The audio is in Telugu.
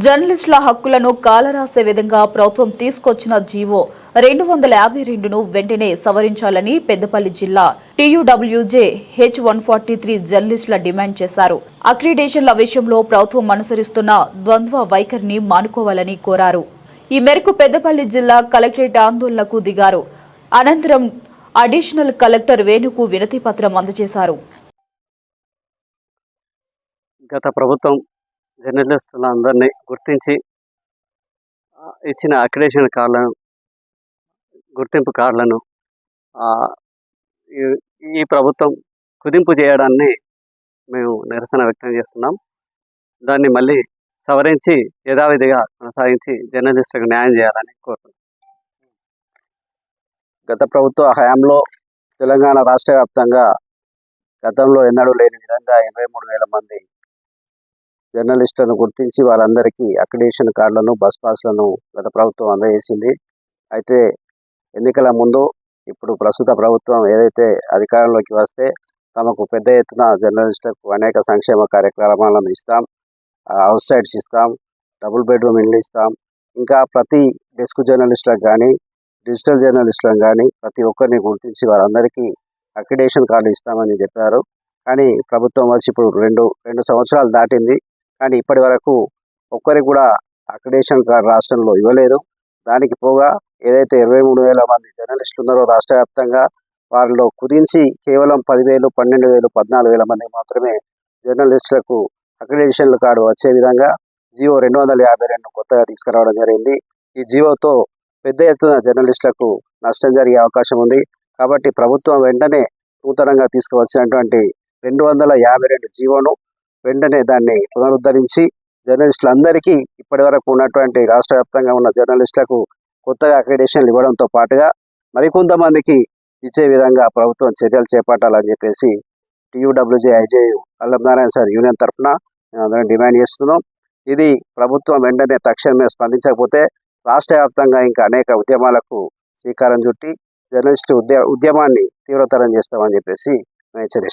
జర్నలిస్టుల హక్కులను కాలరాసే విధంగా ప్రభుత్వం తీసుకొచ్చిన జీవో 252ను వెంటనే సవరించాలని పెద్దపల్లి జిల్లా టీయూడబ్ల్యూజే H143 జర్నలిస్టుల డిమాండ్ చేశారు. అక్రిడేషన్ల విషయంలో ప్రభుత్వం అనుసరిస్తున్న ద్వంద్వ వైఖరిని మానుకోవాలని కోరారు. ఈ మేరకు పెద్దపల్లి జిల్లా కలెక్టరేట్ ఆందోళనకు దిగారు. అనంతరం అడిషనల్ కలెక్టర్ వేణుకు వినతి పత్రం అందజేశారు. గత ప్రభుత్వం జర్నలిస్టులందరినీ గుర్తించి ఇచ్చిన అక్రిడేషన్ కార్డులను, గుర్తింపు కార్డులను ఈ ప్రభుత్వం కుదింపు చేయడాన్ని మేము నిరసన వ్యక్తం చేస్తున్నాం. దాన్ని మళ్ళీ సవరించి యథావిధిగా కొనసాగించి జర్నలిస్టులకు న్యాయం చేయాలని కోరుతున్నాం. గత ప్రభుత్వ హయాంలో తెలంగాణ రాష్ట్ర వ్యాప్తంగా గతంలో ఎన్నడూ లేని విధంగా 23,000 మంది జర్నలిస్టులను గుర్తించి వారందరికీ అక్రిడేషన్ కార్డులను, బస్ పాస్లను గత ప్రభుత్వం అందజేసింది. అయితే ఎన్నికల ముందు ఇప్పుడు ప్రస్తుత ప్రభుత్వం ఏదైతే అధికారంలోకి వస్తే తమకు పెద్ద ఎత్తున జర్నలిస్టులకు అనేక సంక్షేమ కార్యక్రమాలను ఇస్తాం, హౌస్ సైట్స్ ఇస్తాం, డబుల్ బెడ్రూమ్ ఇల్లు ఇస్తాం, ఇంకా ప్రతి డెస్క్ జర్నలిస్టులకు కానీ, డిజిటల్ జర్నలిస్టులకు కానీ ప్రతి ఒక్కరిని గుర్తించి వారందరికీ అక్రిడేషన్ కార్డు ఇస్తామని చెప్పారు. కానీ ప్రభుత్వం వచ్చి ఇప్పుడు రెండు సంవత్సరాలు దాటింది. కానీ ఇప్పటి వరకు ఒక్కరికి కూడా అక్రిడేషన్ కార్డు రాష్ట్రంలో ఇవ్వలేదు. దానికి పోగా ఏదైతే 23,000 మంది జర్నలిస్టులు ఉన్నారో రాష్ట్ర వ్యాప్తంగా వారిలో కుదించి కేవలం 10,000, 12,000, 14,000 మంది మాత్రమే జర్నలిస్టులకు అక్రిడేషన్ కార్డు వచ్చే విధంగా జీవో 252 కొత్తగా తీసుకురావడం జరిగింది. ఈ జీవోతో పెద్ద ఎత్తున జర్నలిస్టులకు నష్టం జరిగే అవకాశం ఉంది. కాబట్టి ప్రభుత్వం వెంటనే నూతనంగా తీసుకువచ్చినటువంటి 252 జీవోను వెంటనే దాన్ని పునరుద్ధరించి జర్నలిస్టులందరికీ ఇప్పటి వరకు ఉన్నటువంటి రాష్ట్ర వ్యాప్తంగా ఉన్న జర్నలిస్టులకు కొత్తగా అక్రిడేషన్లు ఇవ్వడంతో పాటుగా మరికొంతమందికి ఇచ్చే విధంగా ప్రభుత్వం చర్యలు చేపట్టాలని చెప్పేసి టీయూడబ్ల్యూజే ఐజేయు అల్లంనారాయణ సార్ యూనియన్ తరఫున మేము అందరం డిమాండ్ చేస్తున్నాం. ఇది ప్రభుత్వం వెంటనే తక్షణమే స్పందించకపోతే రాష్ట్ర వ్యాప్తంగా ఇంకా అనేక ఉద్యమాలకు శ్రీకారం చుట్టి జర్నలిస్టు ఉద్యమాన్ని తీవ్రతరం చేస్తామని చెప్పేసి మేము హెచ్చరిస్తున్నాం.